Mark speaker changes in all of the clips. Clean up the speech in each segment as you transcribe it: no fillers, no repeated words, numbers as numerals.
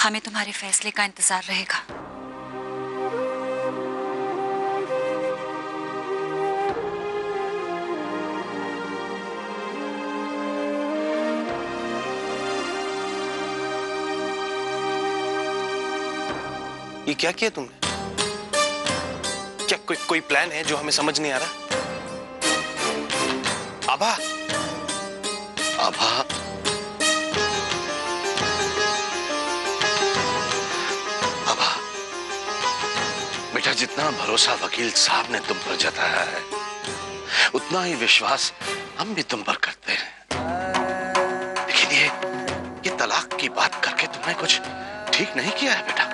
Speaker 1: हमें तुम्हारे फैसले का इंतजार रहेगा।
Speaker 2: ये क्या किया तुमने? क्या कोई प्लान है जो हमें समझ नहीं आ रहा? आभा, आभा, आभा, बेटा जितना भरोसा वकील साहब ने तुम पर जताया है, उतना ही विश्वास हम भी तुम पर करते हैं। लेकिन ये तलाक की बात करके तुमने कुछ ठीक नहीं किया है बेटा।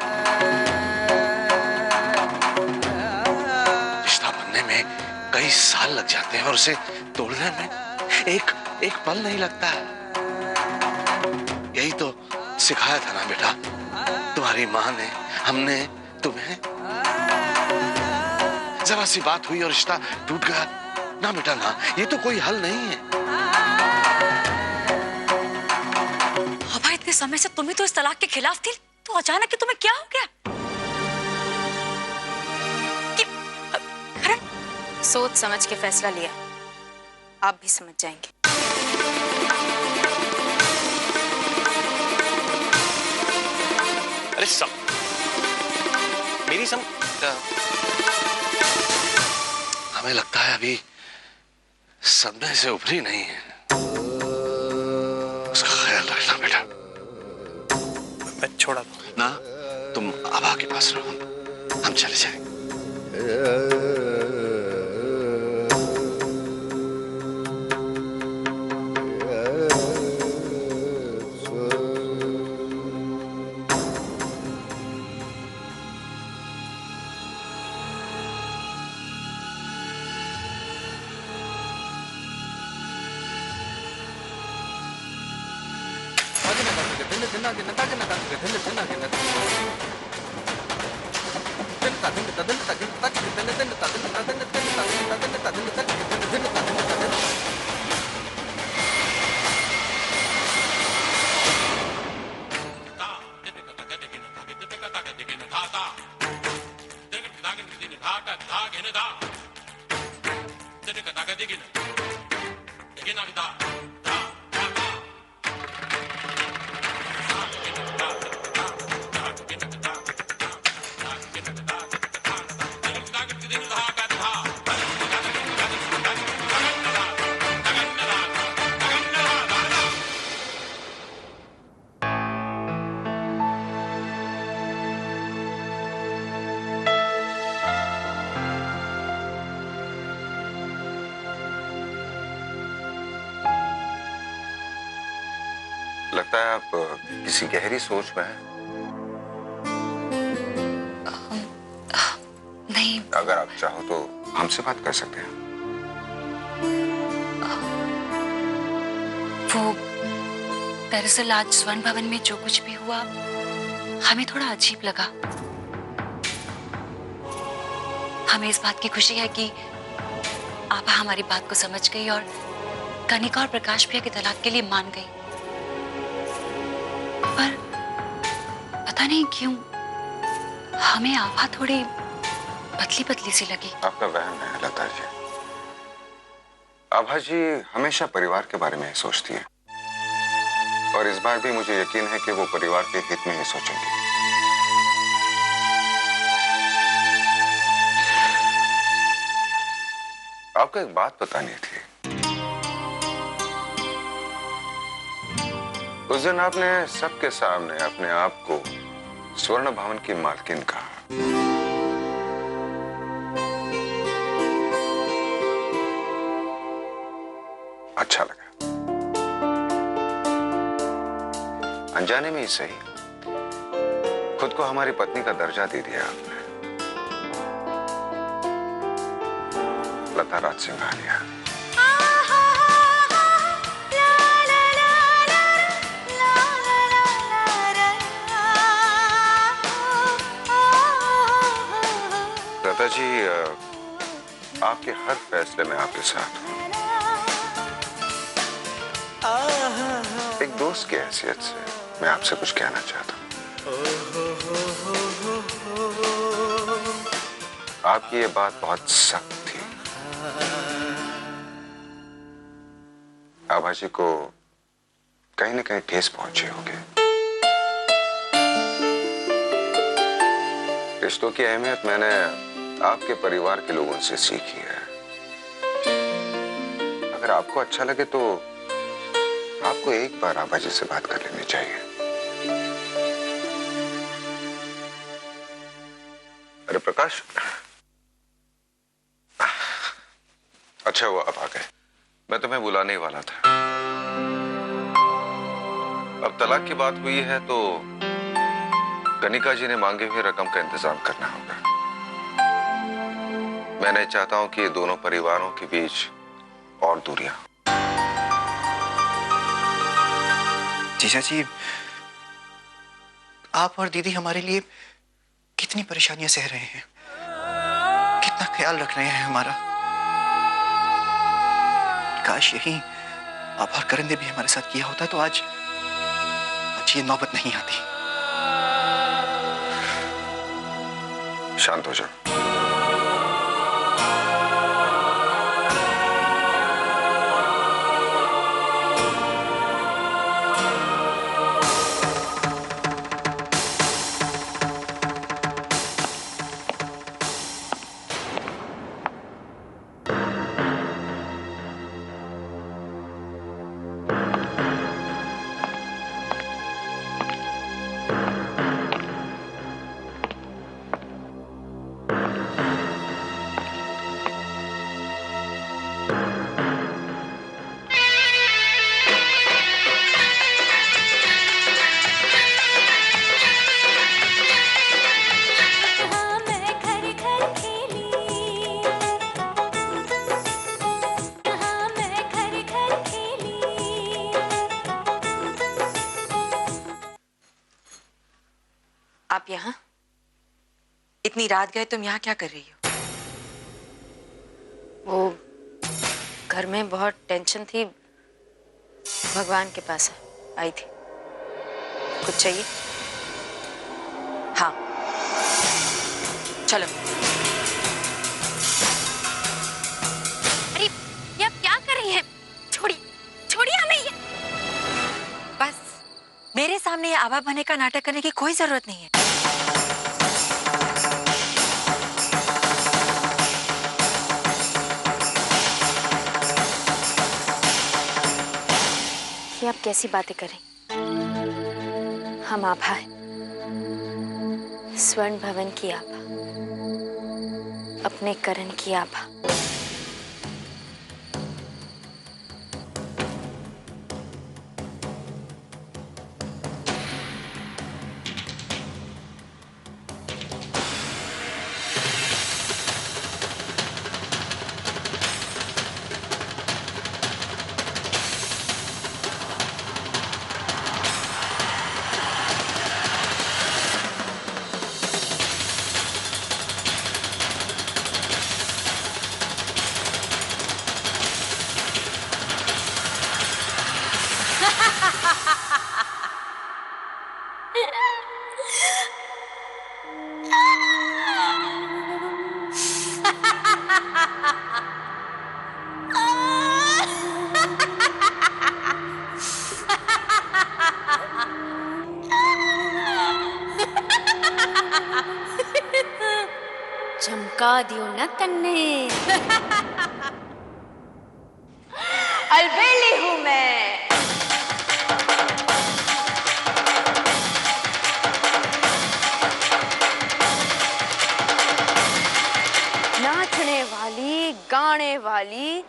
Speaker 2: कई साल लग जाते हैं और उसे तोड़ने में एक पल नहीं लगता है। यही तो सिखाया था ना बेटा तुम्हारी माँ ने, हमने तुम्हें। जरा सी बात हुई और रिश्ता टूट गया ना बेटा, ना, ये तो कोई हल नहीं है।
Speaker 1: अबा इतने समय से तुम ही तो इस तलाक के खिलाफ थी, तो अचानक तुम्हें क्या हो गया?
Speaker 3: सोच समझ के फैसला लिया, आप भी समझ जाएंगे।
Speaker 2: अरे मेरी हमें लगता है अभी सदमे से उभरी नहीं है। उसका ख्याल रखना बेटा। मैं छोड़ा ना, तुम आभा के पास रहो, हम चले जाएंगे।
Speaker 4: लगता है आप किसी गहरी सोच में हैं।
Speaker 1: नहीं,
Speaker 4: अगर आप चाहो तो हमसे बात कर सकते हैं।
Speaker 1: वो दरअसल आज स्वर्ण भवन में जो कुछ भी हुआ हमें थोड़ा अजीब लगा। हमें इस बात की खुशी है कि आभा हमारी बात को समझ गई और कनिका और प्रकाश भैया के तलाक के लिए मान गई। पर पता नहीं क्यों हमें आभा थोड़ी पतली पतली सी लगी।
Speaker 4: आपका वहम है लता जी। आभा जी हमेशा परिवार के बारे में ही सोचती है और इस बार भी मुझे यकीन है कि वो परिवार के हित में ही सोचेंगी। आपको एक बात बतानी थी। उस दिन आपने सबके सामने अपने आप को स्वर्ण भवन की मालकिन कहा। अच्छा लगा। अनजाने में ही सही खुद को हमारी पत्नी का दर्जा दे दिया आपने। लता राज सिंघानिया। लता जी आपके हर फैसले में आपके साथ हूं। एक दोस्त की हैसियत से मैं आपसे कुछ कहना चाहता हूं। आपकी ये बात बहुत सख्त थी। आभा जी को कहीं न कहीं ठेस पहुंचे होंगे। रिश्तों की अहमियत मैंने आपके परिवार के लोगों से सीखी है। अगर आपको अच्छा लगे तो आपको एक बार आभा जी से बात कर लेनी चाहिए। अरे प्रकाश, अच्छा हुआ आप आ गए, मैं तुम्हें बुलाने ही वाला था। अब तलाक की बात हुई है तो कनिका जी ने मांगे हुए रकम का इंतजाम करना होगा। मैं नहीं चाहता हूं कि दोनों परिवारों के बीच और दूरियां।
Speaker 5: जीजा जी, आप और दीदी हमारे लिए कितनी परेशानियां सह रहे हैं, कितना ख्याल रख रहे हैं हमारा। काश यही आप और करण ने भी हमारे साथ किया होता तो आज ये नौबत नहीं आती।
Speaker 4: शांत हो जाओ।
Speaker 3: आप यहाँ इतनी रात गए, तुम यहाँ क्या कर रही हो? वो घर में बहुत टेंशन थी, भगवान के पास आई थी। कुछ चाहिए? हाँ चलो।
Speaker 1: अरे ये आप क्या कर रही हैं? छोड़िए छोड़िए हमें। ये बस मेरे सामने ये आभा बनने का नाटक करने की कोई जरूरत नहीं है।
Speaker 3: ये आप कैसी बातें करें? हम आभा हैं, स्वर्ण भवन की आभा, अपने करण की आभा। चमका दियो न तन्ने। अलबेली हूं मैं। नाचने वाली, गाने वाली,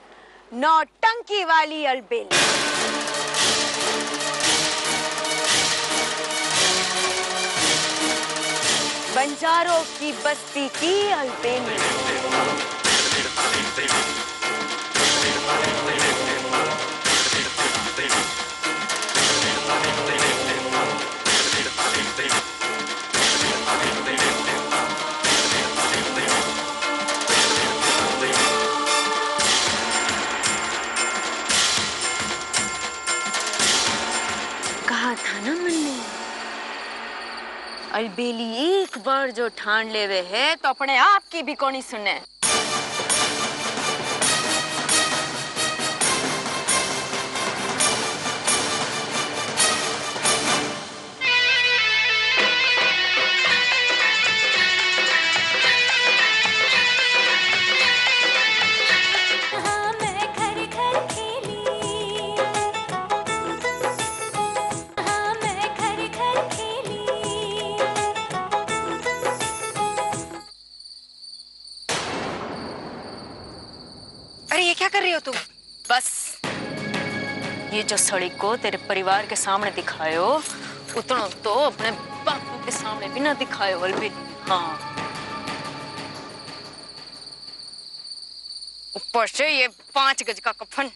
Speaker 3: नौटंकी वाली अलबेली। बंजारों की बस्ती की अलबेली। कहा था ना मन ने, अलबेली एक बार जो ठान लेवे है तो अपने आप की भी कोनी सुने।
Speaker 1: अरे ये क्या कर रही हो तुम?
Speaker 3: बस ये जो सड़ी को तेरे परिवार के सामने दिखायो उतना तो अपने बापू के सामने भी ना दिखायो अलबेली। हाँ, ऊपर से ये 5 गज का कफन,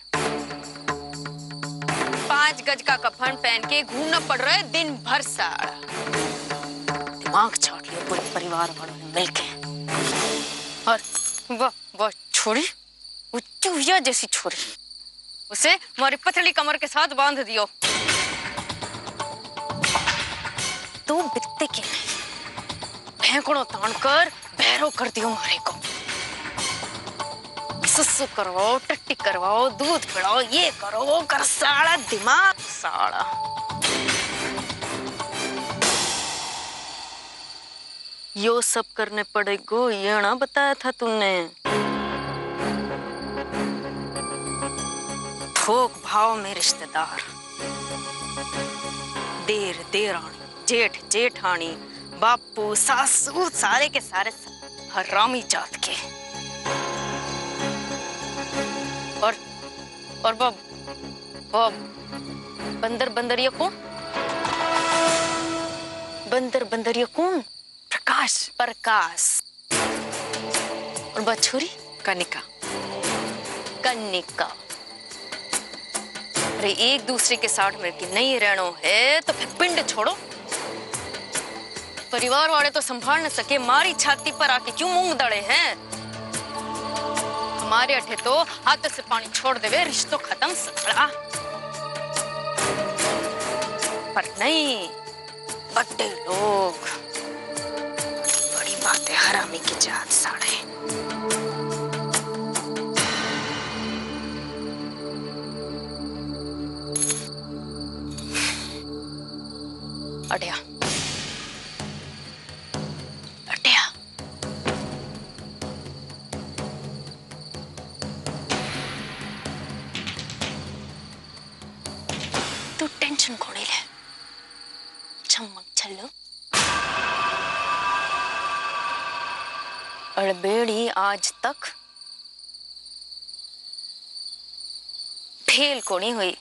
Speaker 3: 5 गज का कफन पहन के घूमना पड़ रहा है दिन भर साड़ा। दिमाग चाट लिया पूरे परिवार वालों ने मिलके। और वो छोड़ी, वो चूहिया जैसी छोरी, उसे हमारी पतली कमर के साथ बांध दियो। तू बित्ते के फेंकड़ो तान कर बहरो कर दियो मारे को। सुसु करवाओ, टट्टी करवाओ, दूध पिलाओ, ये करो वो कर, साड़ा दिमाग साड़ा। यो सब करने पड़ेगो ये ना बताया था तूने। थोक भाव में रिश्तेदार, देर देरानी, जेठ जेठानी, बापू सासू, सारे के सारे हरामी जात के। और वो बंदर बंदरिया कौन? बंदरिया कौन? प्रकाश। और बछुरी?
Speaker 1: कनिका।
Speaker 3: अरे एक दूसरे के साथ मिलकर नहीं रहना है तो फिर पिंड छोड़ो। परिवार वाले तो संभाल न सके, मारी छाती पर आके क्यों मूंग दड़े हैं? हमारे अठे तो हाथ से पानी छोड़ देवे, रिश्तों खत्म सड़ा। पर नहीं, बड़े लोग बड़ी बातें हरामी की जात साड़े। अटिया तू टेंशन कोनी ले, चमक चलो। अलबेली आज तक फेल कोनी हुई,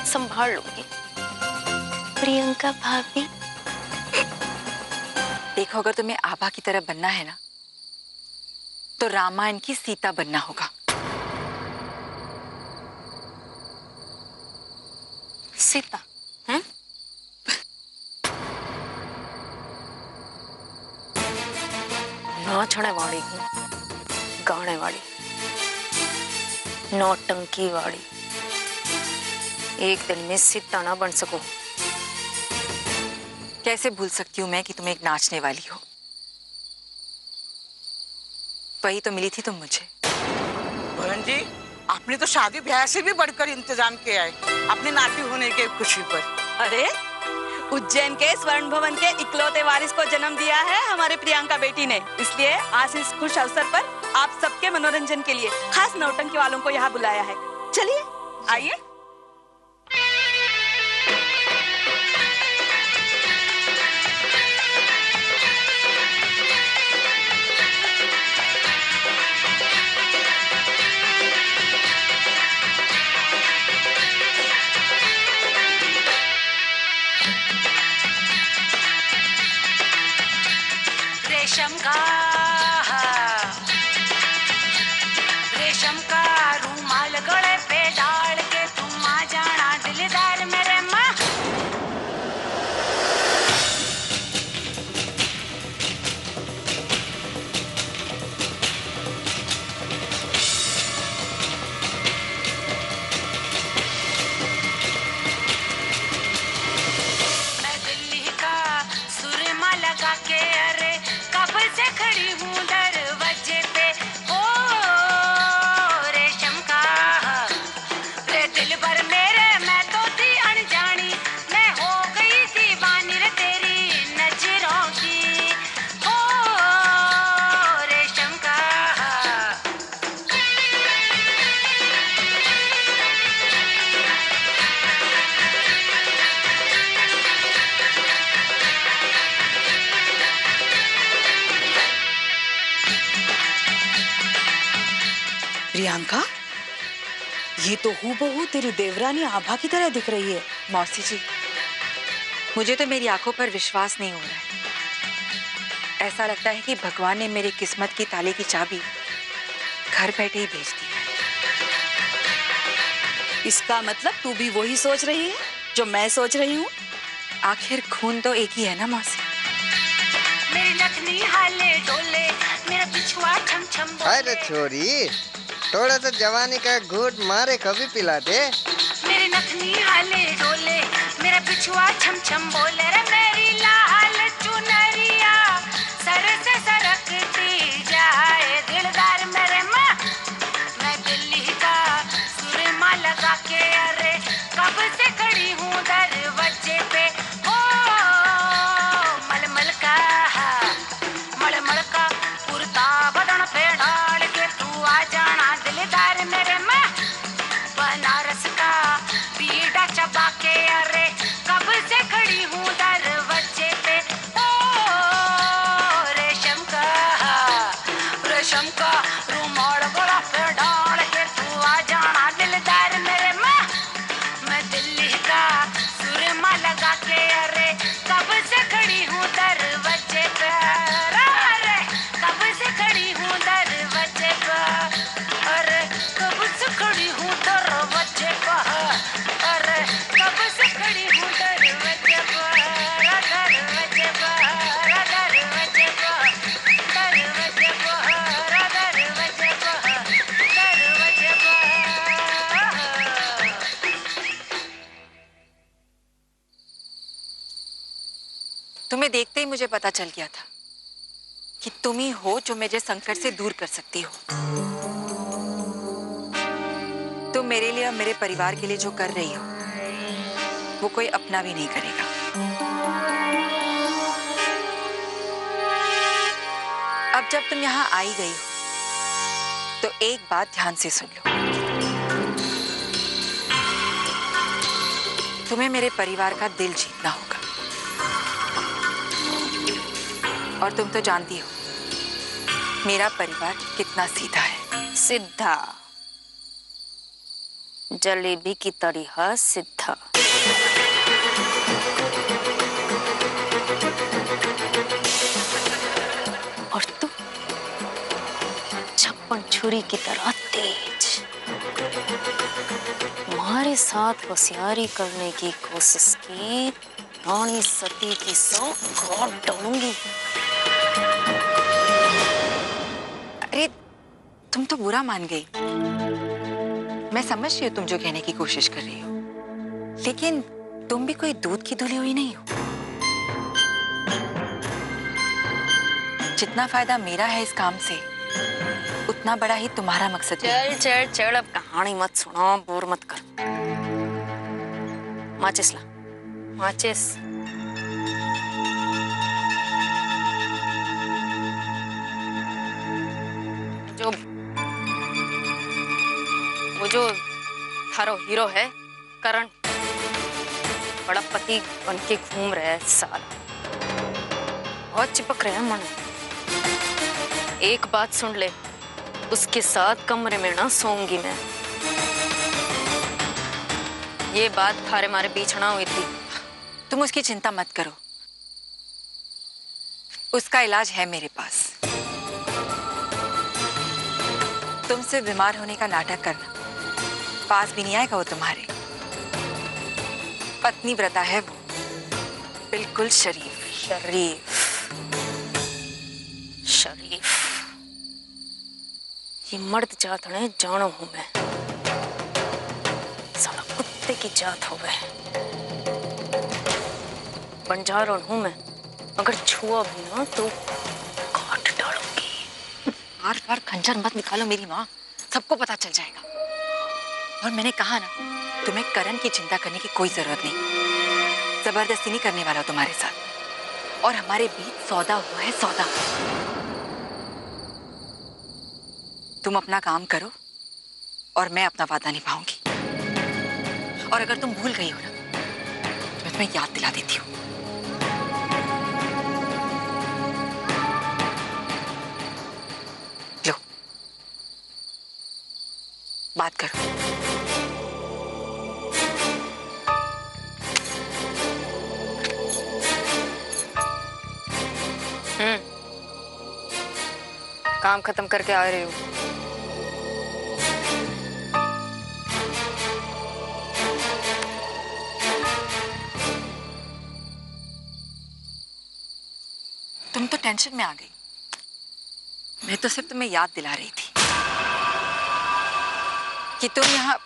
Speaker 3: संभाल लूंगी। प्रियंका भाभी,
Speaker 1: देखो अगर तुम्हें आभा की तरह बनना है ना तो रामायण की सीता बनना होगा।
Speaker 3: सीता हैं? नाचने वाली हूँ, गाने वाली, नौटंकी वाली। एक दिन में सीता ना बन सकूं।
Speaker 1: कैसे भूल सकती हूँ मैं कि तुम एक नाचने वाली हो? वही तो मिली थी तुम मुझे।
Speaker 6: बहन जी, आपने तो शादी ब्याह से भी बढ़कर इंतजाम किया है अपने नाती होने के खुशी पर।
Speaker 7: अरे उज्जैन के स्वर्ण भवन के इकलौते वारिस को जन्म दिया है हमारे प्रियंका बेटी ने, इसलिए आज इस खुश अवसर पर आप सबके मनोरंजन के लिए खास नौटंकी वालों को यहाँ बुलाया है। चलिए आइए।
Speaker 8: रेशम का रूमाल गले पे डाल के तुम आ जाना दिलदार मेरे माँ। मैं दिल्ली का
Speaker 7: प्रियंका, ये तो हूबहू तेरी देवरानी आभा की तरह दिख रही है।
Speaker 1: मौसी जी, मुझे तो मेरी आंखों पर विश्वास नहीं हो रहा है। ऐसा लगता है कि भगवान ने मेरी किस्मत की ताले की चाबी घर बैठे ही भेज दी है।
Speaker 7: इसका मतलब तू भी वही सोच रही है जो मैं सोच रही हूँ?
Speaker 1: आखिर खून तो एक ही है ना मौसी।
Speaker 8: मेरी नथनी हाले डोले, मेरा पिछुआ छम छम बोले।
Speaker 9: अरे छोरी, थोड़ा सा जवानी का घूट मारे कभी पिला दे।
Speaker 8: मेरी नथनी हाले डोले, मेरा पिछुआ छम छम बोले रे। मेरी लाल चुनरिया सर से सरकती जाए, दिलदार मेरे माँ। मैं दिल्ली का सुरमा लगा के अरे कब से खड़ी हूँ दरवाजे पे। ओ मलमल का कुर्ता बदन पे डाल के तू आ जाना, दिलदार मेरे माँ। बनारस का बीड़ा चबा के अरे कब से खड़ी हूँ दरवाजे पे। ओ रेशम का रुमाल गला पे डाल के तू आ जाना, दिलदार मेरे माँ। मैं दिल्ली का सुरमा लगा के अरे कब से खड़ी हूँ दरवाजे पे। अरे कब से खड़ी हूँ दरवाजे पे, अरे कब से खड़ी हूँ दरवाजे पे, अरे कब से खड़ी हूँ दरवाजे पे, दरवाजे पे, दरवाजे पे, दरवाजे पे, दरवाजे पे।
Speaker 1: तुम्हें देखते ही मुझे पता चल गया था कि तुम ही हो जो मुझे संकट से दूर कर सकती हो। तुम मेरे लिए और मेरे परिवार के लिए जो कर रही हो वो कोई अपना भी नहीं करेगा। अब जब तुम यहाँ आई गई हो तो एक बात ध्यान से सुन लो। तुम्हें मेरे परिवार का दिल जीतना होगा। और तुम तो जानती हो मेरा परिवार कितना सीधा है।
Speaker 3: सीधा, जलेबी की तरह सीधा। और तू छप्पन छुरी की तरह तेज। तुम्हारे साथ होशियारी करने की कोशिश की, रानी सती की सौ काट डालूंगी।
Speaker 1: अरे तुम तो बुरा मान गई। मैं समझ रही हूँ तुम जो कहने की कोशिश कर रही हो, लेकिन तुम भी कोई दूध की धुली हुई नहीं हो। जितना फायदा मेरा है इस काम से, उतना बड़ा ही तुम्हारा मकसद है।
Speaker 3: चल चल चल, अब कहानी मत सुनो, बोर मत कर। माचिस ला, माचिस। जो थारो हीरो है करण, बड़ा पति बन के घूम रहा है साला, बहुत चिपक रहे हैं मन। एक बात सुन ले, उसके साथ कमरे में ना सोऊंगी मैं। ये बात थारे मारे बीच ना हुई थी।
Speaker 1: तुम उसकी चिंता मत करो, उसका इलाज है मेरे पास। तुमसे बीमार होने का नाटक करना, पास भी नहीं आएगा वो तुम्हारे। पत्नी व्रता है वो, बिल्कुल शरीफ।
Speaker 3: शरीफ शरीफ, ये मर्द जात ने जानो हूं मैं। साला कुत्ते की जात हो गए। बंजारण हूं मैं, अगर छुआ भी ना तो काट डालूंगी। बार बार खंजर मत निकालो मेरी माँ, सबको पता चल जाएगा।
Speaker 1: और मैंने कहा ना, तुम्हें करण की चिंता करने की कोई जरूरत नहीं। जबरदस्ती नहीं करने वाला तुम्हारे साथ, और हमारे बीच सौदा हुआ है, सौदा। तुम अपना काम करो और मैं अपना वादा निभाऊंगी। और अगर तुम भूल गई हो ना, तो मैं तुम्हें याद दिला देती हूँ। लो, बात करो।
Speaker 3: काम खत्म करके आ रही हूँ।
Speaker 1: तुम तो टेंशन में आ गई। मैं तो सिर्फ तुम्हें याद दिला रही थी कि तुम यहाँ